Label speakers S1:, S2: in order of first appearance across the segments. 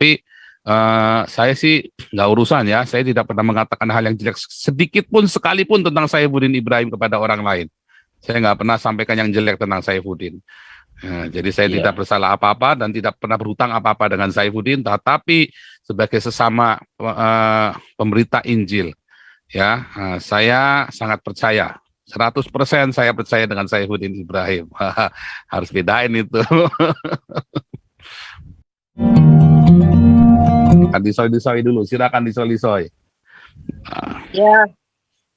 S1: Tapi saya sih nggak urusan ya. Saya tidak pernah mengatakan hal yang jelek sedikit pun sekalipun tentang Saifuddin Ibrahim kepada orang lain. Saya nggak pernah sampaikan yang jelek tentang Saifuddin. Jadi saya tidak bersalah apa-apa dan tidak pernah berhutang apa-apa dengan Saifuddin. Tetapi sebagai sesama pemberita Injil, ya, saya sangat percaya. 100% saya percaya dengan Saifuddin Ibrahim. Harus bedain itu. Disoy dulu, silakan disoy.
S2: Ya,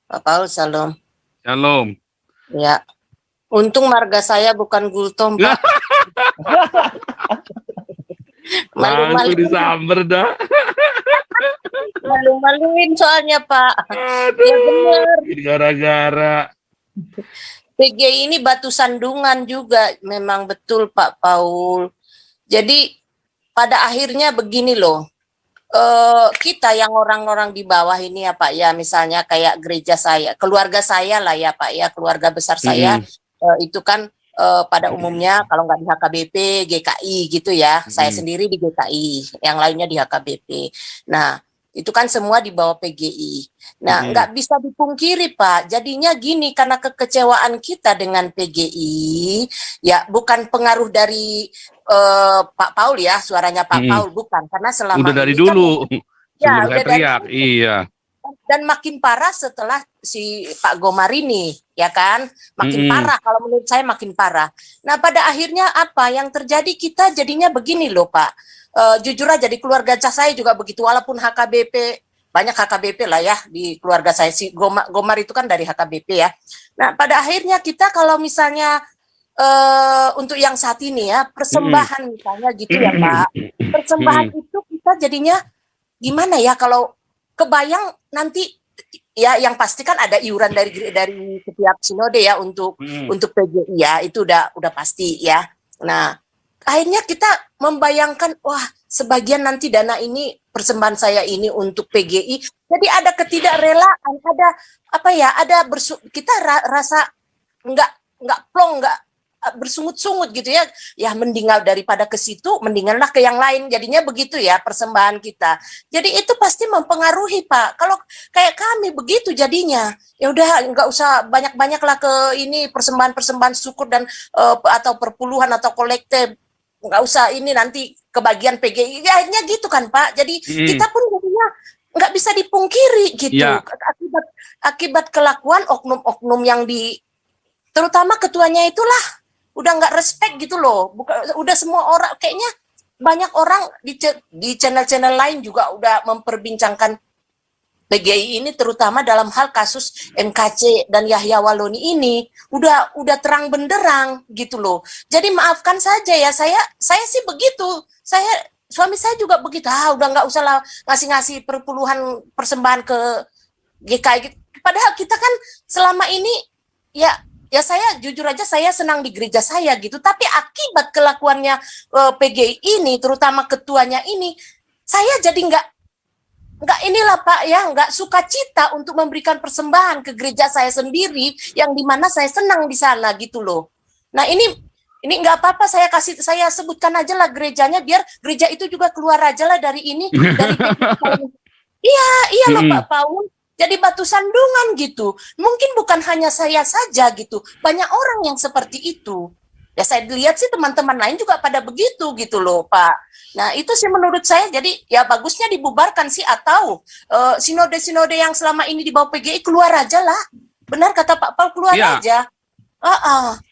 S2: Pak Paul, salam.
S1: Shalom.
S2: Ya, untung marga saya bukan Gultom, Pak.
S1: Langsung disamber dah.
S2: Malu-maluin soalnya, Pak.
S1: Aduh,
S2: ya benar.
S1: Gara-gara
S2: PGI ini batu sandungan juga, memang betul Pak Paul. Jadi pada akhirnya begini loh, kita yang orang-orang di bawah ini ya Pak ya, misalnya kayak gereja saya, keluarga saya lah ya Pak ya, keluarga besar saya itu kan pada umumnya kalau nggak di HKBP, GKI gitu ya, saya sendiri di GKI, yang lainnya di HKBP. Nah itu kan semua di bawah PGI. Nah, nggak bisa dipungkiri, Pak. Jadinya gini, karena kekecewaan kita dengan PGI, ya bukan pengaruh dari Pak Paul ya, suaranya Pak Paul, bukan. Karena selama
S1: udah dari
S2: ini
S1: dulu,
S2: kan,
S1: ya, udah teriak, iya.
S2: Dan makin parah setelah si Pak Gomar ini, ya kan? Makin parah, kalau menurut saya makin parah. Nah, pada akhirnya apa yang terjadi, kita jadinya begini loh, Pak. Jujur aja di keluarga saya juga begitu, walaupun HKBP, banyak HKBP lah ya di keluarga saya, si Gomar itu kan dari HKBP ya. Nah pada akhirnya kita kalau misalnya untuk yang saat ini ya, persembahan misalnya gitu ya Pak, persembahan itu kita jadinya gimana ya, kalau kebayang nanti ya, yang pasti kan ada iuran dari setiap sinode ya untuk PGI ya, itu udah pasti ya. Nah akhirnya kita membayangkan, wah sebagian nanti dana ini, persembahan saya ini untuk PGI, jadi ada ketidakrelaan, ada apa ya, ada kita rasa nggak plong, nggak bersungut-sungut gitu ya, ya mendingan daripada ke situ, mendinganlah ke yang lain, jadinya begitu ya persembahan kita. Jadi itu pasti mempengaruhi Pak. Kalau kayak kami begitu jadinya, ya udah nggak usah banyak-banyaklah ke ini persembahan syukur dan atau perpuluhan atau kolektif, nggak usah ini nanti kebagian PGI, akhirnya gitu kan Pak. Jadi kita pun jadinya nggak bisa dipungkiri gitu, akibat kelakuan oknum-oknum yang terutama ketuanya itulah udah nggak respect gitu loh. Udah semua orang kayaknya, banyak orang di channel-channel lain juga udah memperbincangkan PGI ini, terutama dalam hal kasus MKC dan Yahya Waloni ini udah terang benderang gitu loh. Jadi maafkan saja ya, saya sih begitu. Suami saya juga begitu. Udah nggak usah lah ngasih perpuluhan persembahan ke GKI gitu. Padahal kita kan selama ini ya saya jujur aja, saya senang di gereja saya gitu. Tapi akibat kelakuannya PGI ini, terutama ketuanya ini, saya jadi nggak inilah Pak ya, nggak sukacita untuk memberikan persembahan ke gereja saya sendiri, yang dimana saya senang di sana gitu loh. Nah ini nggak apa-apa, saya sebutkan aja lah gerejanya, biar gereja itu juga keluar aja lah dari ini, dari iya loh Pak Paul, jadi batu sandungan gitu. Mungkin bukan hanya saya saja gitu, banyak orang yang seperti itu. Ya saya lihat sih teman-teman lain juga pada begitu gitu loh Pak. Nah itu sih menurut saya, jadi ya bagusnya dibubarkan sih, atau sinode-sinode yang selama ini di bawah PGI keluar aja lah. Benar kata Pak Paul, keluar aja.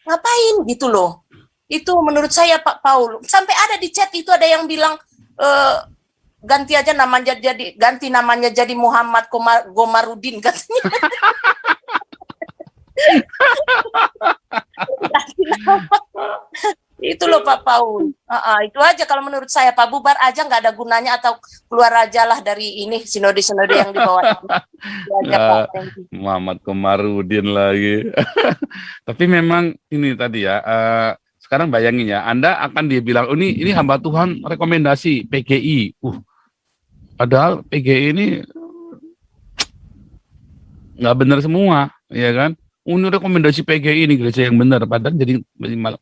S2: Ngapain gitu loh. Itu menurut saya Pak Paul. Sampai ada di chat itu ada yang bilang ganti namanya jadi Muhammad Gomarudin katanya. Itu loh Pak Paul. Itu aja kalau menurut saya Pak, bubar aja, nggak ada gunanya, atau keluar aja lah dari ini sinode-sinode yang dibawa.
S1: Muhammad Komarudin lagi. Tapi memang ini tadi ya, sekarang bayangin ya, Anda akan dia bilang, oh ini hamba Tuhan rekomendasi PGI. Padahal PGI ini nggak benar semua, ya kan? Ini rekomendasi PGI ini gereja yang benar, padahal jadi malah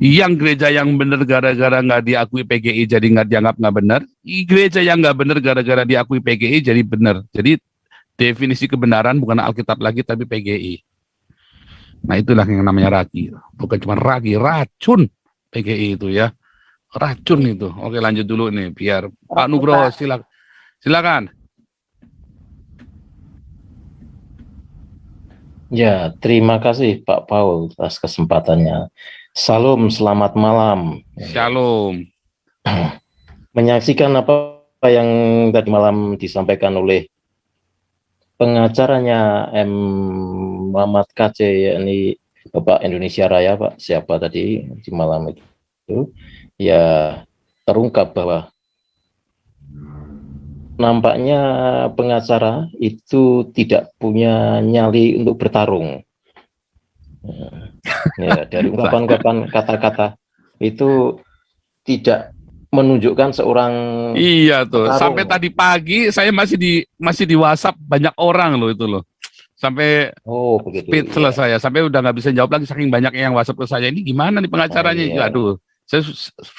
S1: yang gereja yang benar gara-gara nggak diakui PGI jadi nggak dianggap nggak benar. Gereja yang nggak benar gara-gara diakui PGI jadi benar. Jadi definisi kebenaran bukan Alkitab lagi tapi PGI. Nah itulah yang namanya ragi. Bukan cuma ragi, racun PGI itu ya. Racun itu. Oke lanjut dulu nih biar Pak Nugroho silakan.
S3: Ya, terima kasih Pak Paul atas kesempatannya. Salam, selamat malam.
S1: Shalom.
S3: Menyaksikan apa yang tadi malam disampaikan oleh pengacaranya M. Muhammad KC, yakni Bapak Indonesia Raya, Pak, siapa tadi di malam itu, ya terungkap bahwa nampaknya pengacara itu tidak punya nyali untuk bertarung. Ya, dari ungkapan-ungkapan kata-kata itu tidak menunjukkan seorang
S1: Iya tuh.
S3: petarung.
S1: Sampai tadi pagi saya masih di WhatsApp banyak orang loh itu loh. Sampai
S3: Oh, begitu.
S1: speechless saya, sampai udah nggak bisa jawab lagi saking banyak yang WhatsApp ke saya. Ini gimana nih pengacaranya?
S3: Iya.
S1: Aduh, saya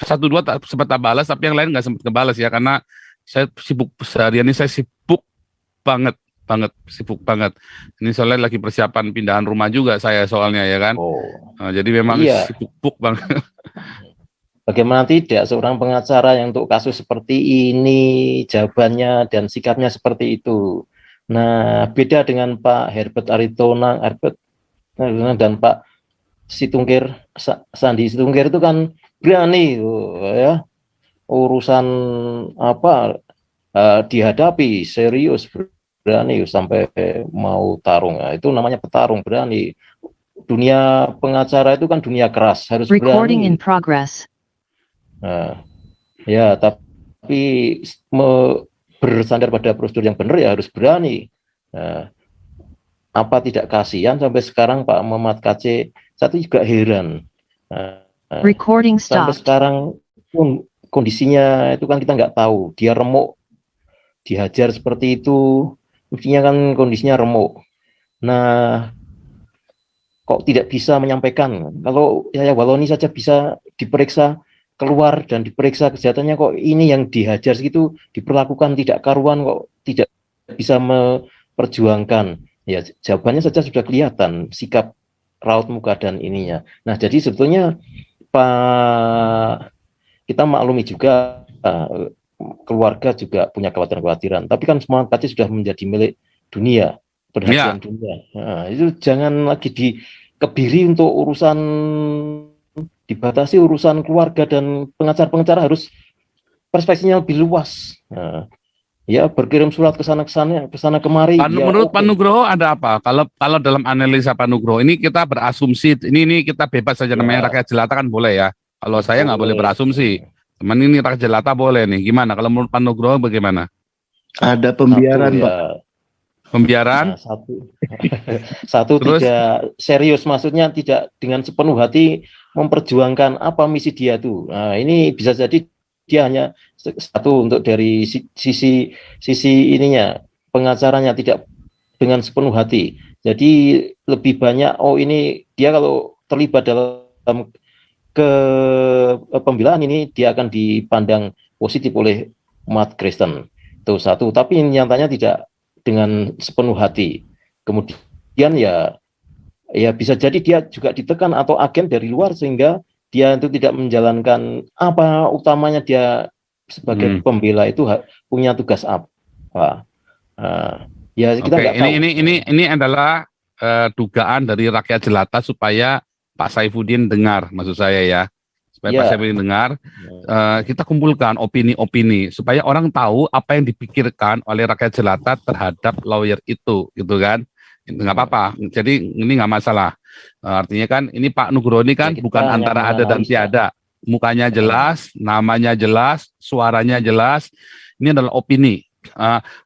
S1: satu dua sempat balas, tapi yang lain nggak sempat kebalas ya karena saya sibuk seharian ini, saya sibuk banget sibuk banget. Ini soalnya lagi persiapan pindahan rumah juga saya soalnya ya kan.
S3: Oh,
S1: Nah, jadi memang
S3: iya.
S1: sibuk banget.
S3: Bagaimana tidak seorang pengacara yang untuk kasus seperti ini jawabannya dan sikapnya seperti itu. Nah, beda dengan Pak Herbert Aritonang, dan Pak Sandi Situngkir itu kan berani ya, urusan apa dihadapi serius, berani sampai mau tarung. Nah, itu namanya petarung, berani. Dunia pengacara itu kan dunia keras, harus
S4: Recording in
S3: berani.
S4: progress.
S3: Nah, ya, tapi bersandar pada prosedur yang benar ya harus berani. Nah, apa tidak kasihan sampai sekarang Pak Muhammad KC, satu juga heran. Nah,
S4: Recording
S3: sampai
S4: stopped.
S3: sekarang pun kondisinya itu kan kita nggak tahu. Dia remuk, dihajar seperti itu, mestinya kan kondisinya remuk. Nah, kok tidak bisa menyampaikan? Kalau Yahya Waloni saja bisa diperiksa keluar dan diperiksa kesehatannya, kok ini yang dihajar segitu diperlakukan tidak karuan, kok tidak bisa memperjuangkan. Ya, jawabannya saja sudah kelihatan, sikap raut muka dan ininya. Nah, jadi sebetulnya Pak, kita maklumi juga keluarga juga punya kekhawatiran-kekhawatiran, tapi kan semua tadi sudah menjadi milik dunia, perhatian dunia. Nah, itu jangan lagi dikebiri untuk urusan, dibatasi urusan keluarga, dan pengacara harus perspektifnya lebih luas. Nah, ya berkirim surat ke sana kemari. Ya,
S1: Menurut Pak Nugroho ada apa? Kalau dalam analisa Pak Nugroho ini kita berasumsi, ini kita bebas saja, namanya rakyat jelata kan boleh ya. Kalau saya nggak boleh berasumsi. Teman ini rakyat jelata boleh nih. Gimana? Kalau menurut Pak Nugroho bagaimana?
S5: Ada pembiaran, Pak.
S1: Pembiaran?
S3: Nah, satu
S1: Terus?
S3: Tidak serius, maksudnya tidak dengan sepenuh hati memperjuangkan apa misi dia tuh. Nah, ini bisa jadi dia hanya satu untuk dari sisi ininya, pengacaranya tidak dengan sepenuh hati. Jadi lebih banyak, oh ini dia kalau terlibat dalam pembelaan ini dia akan dipandang positif oleh umat Kristen. Itu satu, tapi nyatanya tidak dengan sepenuh hati. Kemudian ya bisa jadi dia juga ditekan atau agen dari luar sehingga dia itu tidak menjalankan apa utamanya, dia sebagai pembela itu punya tugas apa. Ya kita nggak tahu.
S1: Ini adalah dugaan dari rakyat jelata supaya Pak Saifuddin dengar, maksud saya ya. Supaya Pak Saifuddin dengar, kita kumpulkan opini-opini supaya orang tahu apa yang dipikirkan oleh rakyat jelata terhadap lawyer itu, gitu kan? Nggak apa-apa. Jadi ini nggak masalah. Artinya kan ini Pak Nugroho ini kan bukan antara ada dan tiada. Mukanya jelas, namanya jelas, suaranya jelas. Ini adalah opini.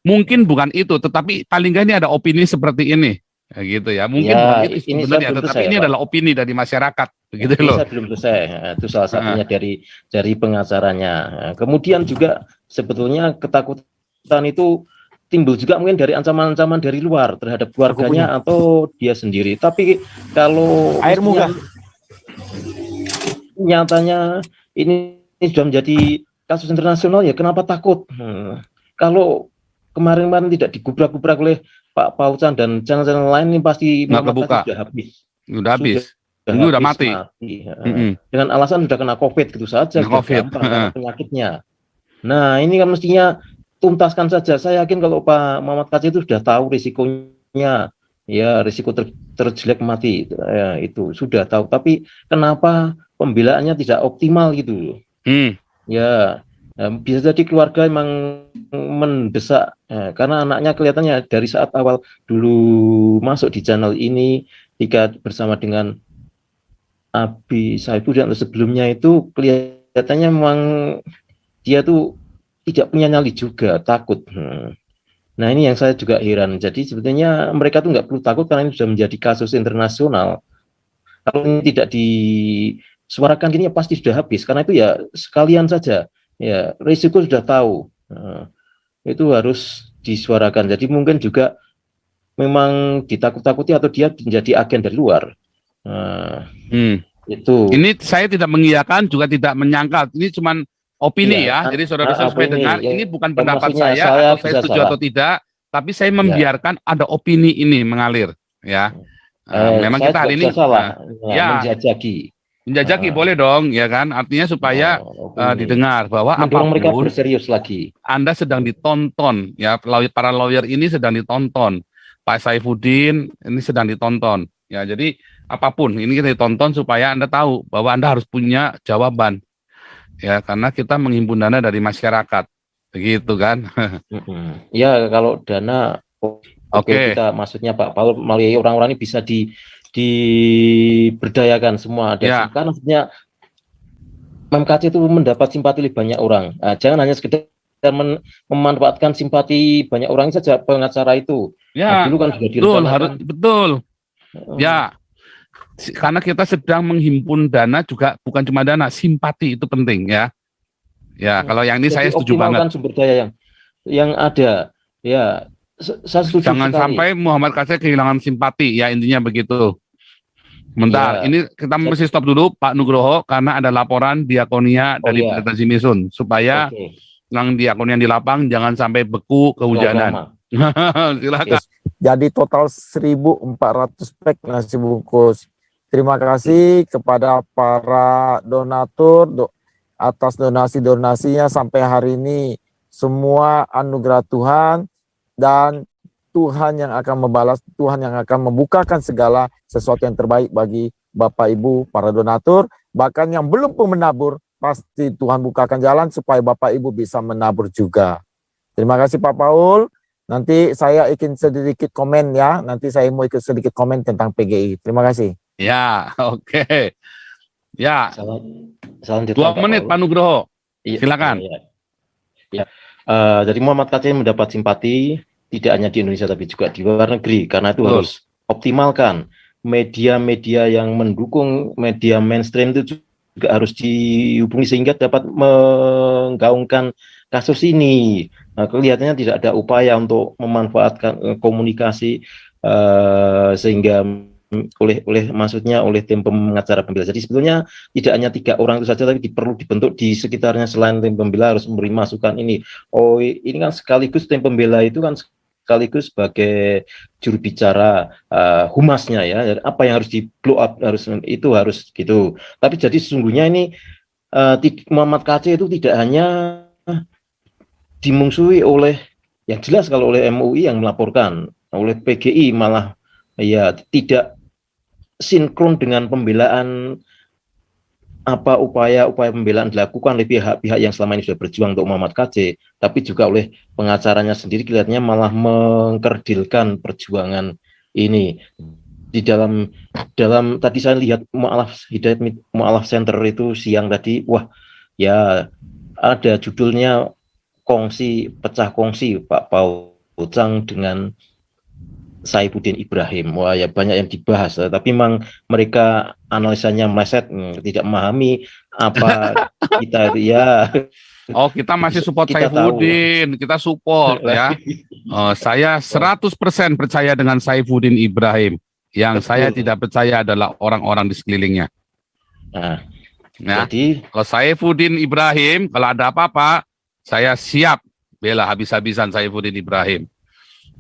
S1: Mungkin bukan itu, tetapi paling nggak ini ada opini seperti ini. Ya, gitu ya. Mungkin bukan itu sebenarnya, tetapi ini adalah opini dari masyarakat. Begitu loh.
S3: Belum selesai. Itu salah satunya dari pengacaranya. Kemudian juga sebetulnya ketakutan itu timbul juga mungkin dari ancaman-ancaman dari luar terhadap keluarganya atau dia sendiri. Tapi kalau
S4: air muka
S3: nyatanya ini sudah menjadi kasus internasional, ya kenapa takut? Kalau kemarin tidak digubrak-gubrak oleh Pak Paucan dan channel-channel lain, ini pasti
S1: Nggak kebuka.
S3: sudah habis.
S1: Udah habis. Ini udah mati.
S3: Dengan alasan sudah kena COVID gitu saja,
S1: Kena COVID.
S3: karena penyakitnya. Nah, ini kan mestinya tuntaskan saja. Saya yakin kalau Pak Muhammad Kc itu sudah tahu risikonya, ya risiko terjelek mati, ya, itu sudah tahu. Tapi kenapa pembelaannya tidak optimal gitu? Ya, bisa jadi keluarga memang mendesak, karena anaknya kelihatannya dari saat awal dulu masuk di channel ini, ketika bersama dengan Abi Saifuddin atau sebelumnya itu kelihatannya memang dia tuh tidak punya nyali juga, takut. Nah, ini yang saya juga heran. Jadi sebetulnya mereka tuh nggak perlu takut karena ini sudah menjadi kasus internasional. Kalau ini tidak disuarakan gini, ya pasti sudah habis. Karena itu ya sekalian saja. Ya, risiko sudah tahu. Itu harus disuarakan. Jadi mungkin juga memang ditakut-takuti atau dia menjadi agen dari luar. Itu.
S1: Ini saya tidak mengiyakan juga tidak menyangkal. Ini cuma opini ya. Jadi saudara supaya dengar,
S3: ya.
S1: ini bukan pendapat
S3: Maksudnya
S1: saya atau saya
S3: bisa
S1: setuju
S3: salah.
S1: atau tidak, tapi saya membiarkan ada opini ini mengalir ya. Memang
S3: saya
S1: kita hari ini
S3: salah.
S1: ya menjajaki boleh dong ya kan. Artinya supaya didengar bahwa
S3: apapun mereka
S1: apapun
S3: berserius lagi.
S1: Anda sedang ditonton ya, para lawyer ini sedang ditonton. Pak Saifuddin ini sedang ditonton. Ya, jadi apapun ini kita ditonton supaya Anda tahu bahwa Anda harus punya jawaban. Ya, karena kita menghimpun dana dari masyarakat. Begitu kan?
S3: Ya, kalau dana
S1: Oke.
S3: kita maksudnya Pak Paul melalui orang-orang ini bisa diberdayakan semua.
S1: Ya.
S3: Karena maksudnya MKC itu mendapat simpati oleh banyak orang. Jangan hanya sekedar memanfaatkan simpati banyak orang saja pengacara itu.
S1: Ya,
S3: dulu kan sudah
S1: betul. Ya, karena kita sedang menghimpun dana juga bukan cuma dana, simpati itu penting ya. Ya, kalau yang ini
S3: jadi
S1: saya setuju banget.
S3: Sumber daya yang ada, ya, saya setuju.
S1: Jangan sampai Muhammad Kc kehilangan simpati, ya intinya begitu. Bentar, ini kita mesti stop dulu Pak Nugroho karena ada laporan diakonia dari Pendeta Zimisun supaya yang diakonia di lapang jangan sampai beku kehujanan. Silakan.
S4: Jadi total 1.400 pack nasi bungkus. Terima kasih kepada para donatur atas donasi-donasinya sampai hari ini. Semua anugerah Tuhan dan Tuhan yang akan membalas, Tuhan yang akan membukakan segala sesuatu yang terbaik bagi Bapak Ibu para donatur. Bahkan yang belum pun menabur, pasti Tuhan bukakan jalan supaya Bapak Ibu bisa menabur juga. Terima kasih Pak Paul. Nanti saya ingin sedikit komen ya. Nanti saya mau ikut sedikit komen tentang PGI. Terima kasih.
S1: Ya, oke. Ya.
S3: Salam
S1: 2 menit Pak Nugroho. Silakan.
S3: Jadi Muhammad Kc mendapat simpati tidak hanya di Indonesia tapi juga di luar negeri. Karena itu harus optimalkan media-media yang mendukung media mainstream itu juga harus dihubungi sehingga dapat menggaungkan kasus ini. Kelihatannya tidak ada upaya untuk memanfaatkan komunikasi sehingga oleh tim pengacara pembela. Jadi sebetulnya tidak hanya 3 orang itu saja, tapi perlu dibentuk di sekitarnya selain tim pembela harus memberi masukan ini. Oh, ini kan sekaligus tim pembela itu kan sekaligus sebagai juru bicara humasnya ya. Apa yang harus di blow up harus gitu. Tapi jadi sesungguhnya ini Muhammad Kc itu tidak hanya dimungsuhi oleh yang jelas kalau oleh MUI yang melaporkan, oleh PGI malah ya tidak sinkron dengan pembelaan upaya pembelaan dilakukan oleh pihak-pihak yang selama ini sudah berjuang untuk Muhammad Kc, tapi juga oleh pengacaranya sendiri kelihatannya malah mengkerdilkan perjuangan ini. Di dalam tadi saya lihat Hidayat Mu'alaf Center itu siang tadi, wah ya ada judulnya pecah kongsi Pak Paucang dengan Saifuddin Ibrahim. Wah ya banyak yang dibahas, tapi memang mereka analisanya meleset, tidak memahami apa kita itu ya.
S1: Oh, kita masih support
S3: Kita tahu.
S1: Saifuddin, kita support ya. Saya 100% percaya dengan Saifuddin Ibrahim. Yang saya
S3: Betul.
S1: tidak percaya adalah orang-orang di sekelilingnya.
S3: Nah,
S1: Ya.
S3: jadi
S1: Kalau Saifuddin Ibrahim, kalau ada apa-apa, saya siap bela habis-habisan Saifuddin Ibrahim.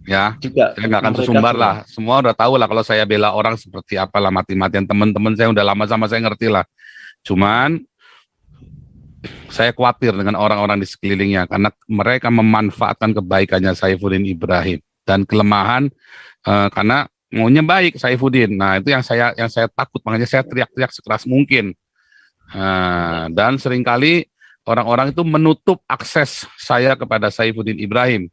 S1: Ya,
S3: juga
S1: saya nggak akan
S3: mereka
S1: sesumbar
S3: juga-
S1: lah. Semua udah tahu lah kalau saya bela orang seperti apalah mati-matian. Teman-teman saya udah lama sama saya ngerti lah. Cuman saya khawatir dengan orang-orang di sekelilingnya karena mereka memanfaatkan kebaikannya Saifuddin Ibrahim dan kelemahan karena maunya baik Saifuddin. Nah, itu yang saya takut, makanya saya teriak-teriak sekeras mungkin. Dan seringkali orang-orang itu menutup akses saya kepada Saifuddin Ibrahim.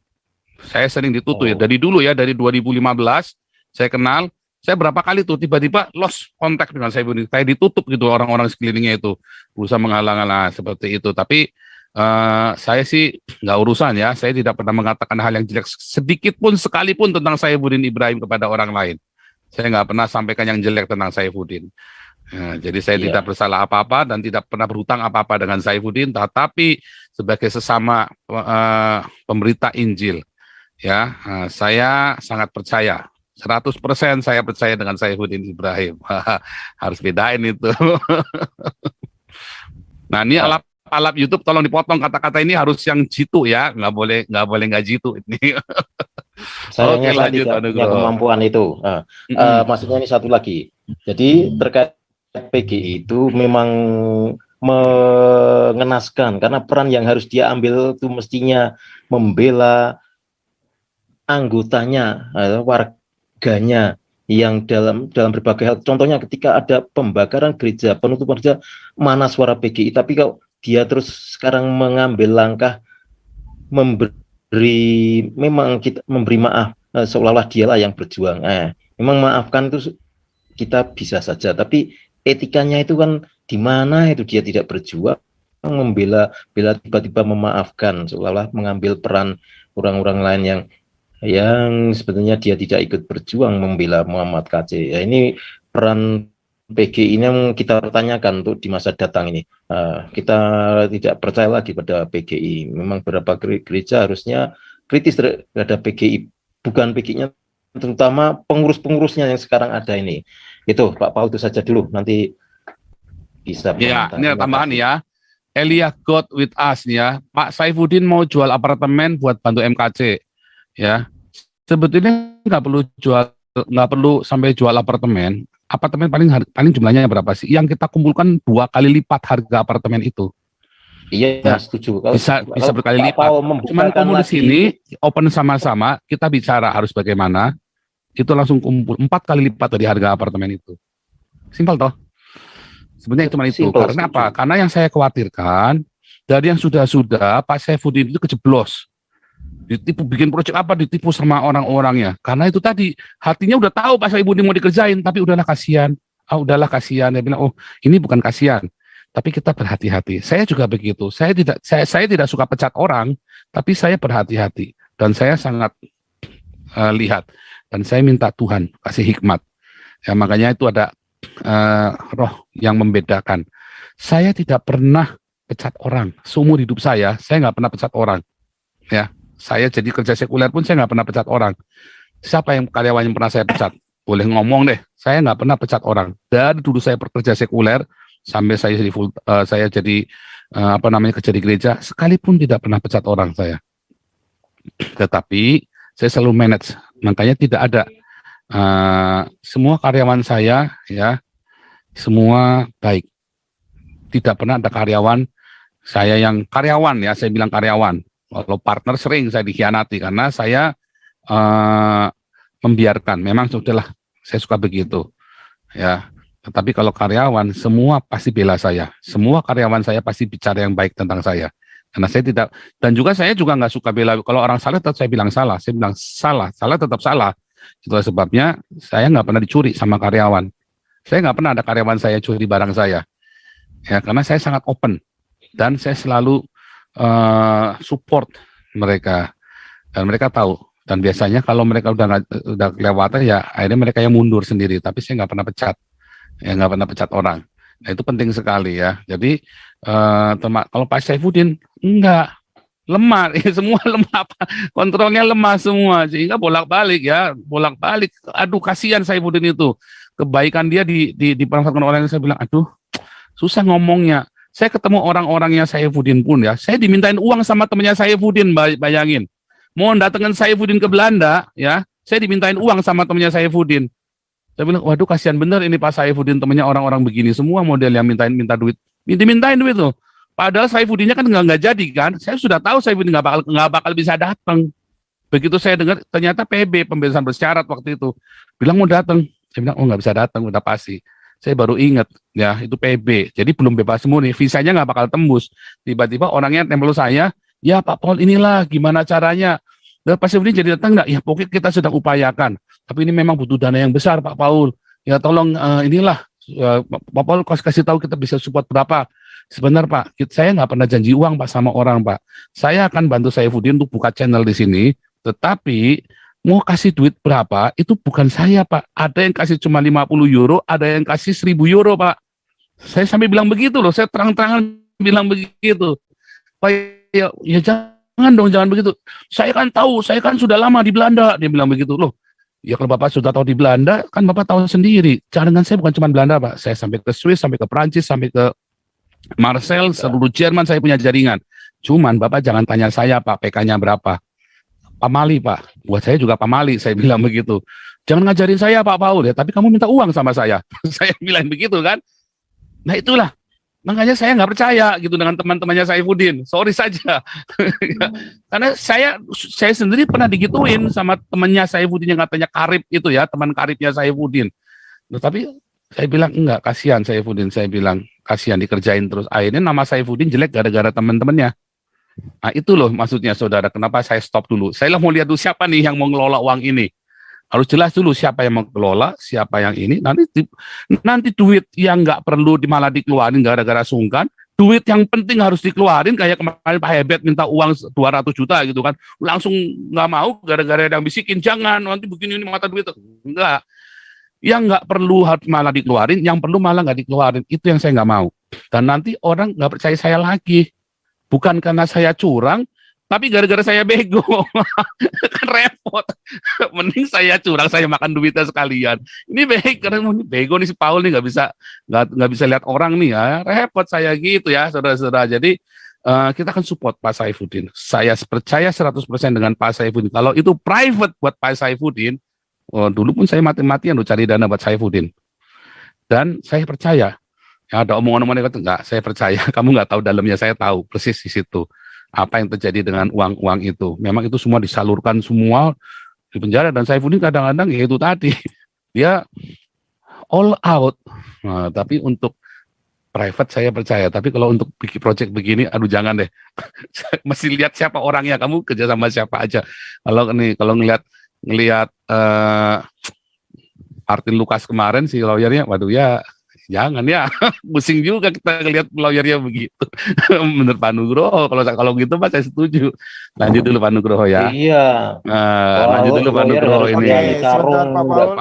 S1: Saya sering ditutup ya, dari dulu ya, dari 2015 saya kenal, saya berapa kali tuh tiba-tiba lost kontak dengan Saifuddin, kayak ditutup gitu orang-orang sekelilingnya itu, berusaha menghalang-halang seperti itu. Tapi saya sih nggak urusan ya, saya tidak pernah mengatakan hal yang jelek sedikit pun sekalipun tentang Saifuddin Ibrahim kepada orang lain. Saya nggak pernah sampaikan yang jelek tentang Saifuddin. Jadi saya
S3: Iya.
S1: tidak bersalah apa-apa dan tidak pernah berhutang apa-apa dengan Saifuddin, tetapi sebagai sesama pemberita Injil, ya, saya sangat percaya, 100% saya percaya dengan Saifuddin Ibrahim. Harus bedain itu. Nah, ini alat YouTube tolong dipotong kata-kata ini, harus yang jitu ya, nggak boleh nggak jitu ini.
S3: sayangnya
S1: Oke,
S3: saya
S1: lanjut,
S3: tidak punya
S1: Anugrah.
S3: kemampuan itu. Maksudnya ini satu lagi. Jadi terkait PGI itu memang mengenaskan karena peran yang harus dia ambil itu mestinya membela anggotanya, warganya yang dalam berbagai hal. Contohnya ketika ada pembakaran gereja, penutupan gereja, mana suara PGI? Tapi kalau dia terus sekarang mengambil langkah memberi maaf, seolah-olah dialah yang berjuang. Memang maafkan itu kita bisa saja, tapi etikanya itu kan di mana itu dia tidak berjuang, membela tiba-tiba memaafkan, seolah-olah mengambil peran orang-orang lain yang sebetulnya dia tidak ikut berjuang membela Muhammad KC. Ya, ini peran PGI ini yang kita pertanyakan untuk di masa datang ini. Kita tidak percaya lagi pada PGI. Memang beberapa gereja harusnya kritis terhadap PGI, bukan PGI-nya, terutama pengurus-pengurusnya yang sekarang ada ini. Itu Pak Paul, itu saja dulu, nanti bisa.
S1: Ya,
S3: komentar.
S1: ini ada tambahan ya. Elia God with us nih ya. Pak Saifuddin mau jual apartemen buat bantu MKC. Ya, sebetulnya nggak perlu sampai jual apartemen. Apartemen paling jumlahnya berapa sih? Yang kita kumpulkan 2 kali lipat harga apartemen itu.
S3: Iya,
S1: Ya,
S3: setuju.
S1: bisa berkali lipat. Cuman kumpul di sini, open sama-sama, kita bicara harus bagaimana, itu langsung kumpul 4 kali lipat dari harga apartemen itu. Simpel toh. Sebenarnya cuma itu.
S3: Simple,
S1: Karena
S3: setuju.
S1: apa? Karena yang saya khawatirkan dari yang sudah Pak Saifuddin itu kejeblos. Ditipu, bikin proyek apa ditipu sama orang-orangnya. Karena itu tadi hatinya udah tahu Pak Saifuddin mau dikerjain, tapi udahlah kasihan. Udahlah kasihan. Dia bilang, oh ini bukan kasihan, tapi kita berhati-hati. Saya juga begitu. Saya tidak suka pecat orang, tapi saya berhati-hati dan saya sangat lihat dan saya minta Tuhan kasih hikmat. Ya, makanya itu ada roh yang membedakan. Saya tidak pernah pecat orang. Seumur hidup saya nggak pernah pecat orang. Ya, saya jadi kerja sekuler pun saya nggak pernah pecat orang. Siapa yang karyawan yang pernah saya pecat? Boleh ngomong deh. Saya nggak pernah pecat orang. Dari dulu saya bekerja sekuler sampai saya jadi kerja di gereja, sekalipun tidak pernah pecat orang saya. Tetapi saya selalu manage. Makanya tidak ada semua karyawan saya ya semua baik. Tidak pernah ada karyawan saya yang karyawan ya, saya bilang karyawan. Kalau partner sering saya dikhianati karena saya membiarkan. Memang sudahlah, saya suka begitu. Ya, tetapi kalau karyawan semua pasti bela saya. Semua karyawan saya pasti bicara yang baik tentang saya. Karena saya tidak, dan juga saya juga nggak suka bela. Kalau orang salah tetap saya bilang salah. Saya bilang salah tetap salah. Itulah sebabnya saya nggak pernah dicuri sama karyawan. Saya nggak pernah ada karyawan saya curi barang saya. Ya, karena saya sangat open dan saya selalu support mereka dan mereka tahu. Dan biasanya kalau mereka udah kelewatan ya akhirnya mereka yang mundur sendiri. Tapi saya nggak pernah pecat, ya nggak pernah pecat orang. Nah itu penting sekali ya. Jadi Kalau Pak Saifuddin enggak, lemah. Semua lemah, kontrolnya lemah semua, sehingga bolak-balik. Aduh, kasihan Saifuddin itu, kebaikan dia dipermanfaatkan orang yang. Saya bilang, aduh, susah ngomongnya. Saya ketemu orang-orangnya Saifuddin pun ya, saya dimintain uang sama temannya Saifuddin, bayangin. Mau datengin Saifuddin ke Belanda ya, saya dimintain uang sama temannya Saifuddin. Saya bilang, waduh, kasihan bener ini Pak Saifuddin, temannya orang-orang begini semua model yang minta duit, dimintain duit tuh. Padahal Saifuddinnya kan nggak jadi kan. Saya sudah tahu Saifuddin nggak bakal bisa datang. Begitu saya dengar ternyata PB, pembebasan bersyarat waktu itu, bilang mau datang. Saya bilang, oh nggak bisa datang, udah pasti. Saya baru ingat ya itu PB, jadi belum bebas murni, visanya nggak bakal tembus. Tiba-tiba orangnya tempel saya, ya Pak Paul inilah gimana caranya. Dan Pak Saifuddin jadi datang nggak? Ya pokoknya kita sedang upayakan. Tapi ini memang butuh dana yang besar Pak Paul. Ya tolong inilah Pak Paul kasih tahu kita bisa support berapa. Sebentar Pak, saya nggak pernah janji uang Pak sama orang Pak. Saya akan bantu Saifuddin untuk buka channel di sini, tetapi mau kasih duit berapa itu bukan saya Pak. Ada yang kasih cuma 50 euro, ada yang kasih 1000 euro Pak. Saya sampai bilang begitu loh, saya terang-terangan bilang begitu. Pak, ya jangan dong, jangan begitu. Saya kan tahu, saya kan sudah lama di Belanda. Dia bilang begitu loh. Ya kalau Bapak sudah tahu di Belanda, kan Bapak tahu sendiri. Jaringan saya bukan cuma Belanda Pak. Saya sampai ke Swiss, sampai ke Prancis, sampai ke Marseille, seluruh Jerman saya punya jaringan. Cuman Bapak jangan tanya saya Pak, PK-nya berapa. Pamali Pak, buat saya juga pamali, saya bilang begitu. Jangan ngajarin saya Pak Paul ya, tapi kamu minta uang sama saya. Saya bilang begitu kan. Nah itulah, makanya saya nggak percaya gitu dengan teman-temannya Saifuddin. Sorry saja. Karena saya sendiri pernah digituin sama temannya Saifuddin yang katanya karib itu ya, teman karibnya Saifuddin. Nah, tapi saya bilang enggak, kasihan Saifuddin. Saya bilang kasihan dikerjain terus. Akhirnya nama Saifuddin jelek gara-gara teman-temannya. Nah itu loh maksudnya saudara, kenapa saya stop dulu. Saya mau lihat dulu siapa nih yang mau ngelola uang ini. Harus jelas dulu siapa yang mau kelola, siapa yang ini. Nanti duit yang nggak perlu malah dikeluarin gara-gara sungkan. Duit yang penting harus dikeluarin, kayak kemarin Pak Hebet minta uang 200 juta gitu kan. Langsung nggak mau gara-gara yang bisikin, jangan nanti begini ini mata duit. Enggak. Yang nggak perlu harus malah dikeluarin, yang perlu malah nggak dikeluarin. Itu yang saya nggak mau. Dan nanti orang nggak percaya saya lagi. Bukan karena saya curang, tapi gara-gara saya bego. Kan repot. Mending saya curang, saya makan duitnya sekalian. Ini baik, karena ini bego nih si Paul nih, nggak bisa lihat orang nih ya. Repot saya gitu ya, saudara-saudara. Jadi kita akan support Pak Saifuddin. Saya percaya 100% dengan Pak Saifuddin. Kalau itu private buat Pak Saifuddin, dulu pun saya mati-matian loh cari dana buat Saifuddin. Dan saya percaya. Ya, ada omongan-omongan itu enggak, saya percaya kamu nggak tahu dalamnya, saya tahu persis di situ apa yang terjadi dengan uang-uang itu. Memang itu semua disalurkan semua di penjara, dan Saifuddin kadang-kadang ya itu tadi dia all out. Nah, tapi untuk private saya percaya, tapi kalau untuk bikin project begini, aduh jangan deh. Mesti lihat siapa orangnya, kamu kerja sama siapa aja. Kalau ngelihat Martin Lucas kemarin si lawyernya, waduh ya. Jangan ya, pusing juga kita lihat lawyernya begitu. Menurut Pak Nugroho, kalau gitu Pak saya setuju. Lanjut dulu Pak Nugroho ya.
S3: Iya.
S1: Lanjut dulu Pak Nugroho ini.
S4: Sebentar Pak Paul.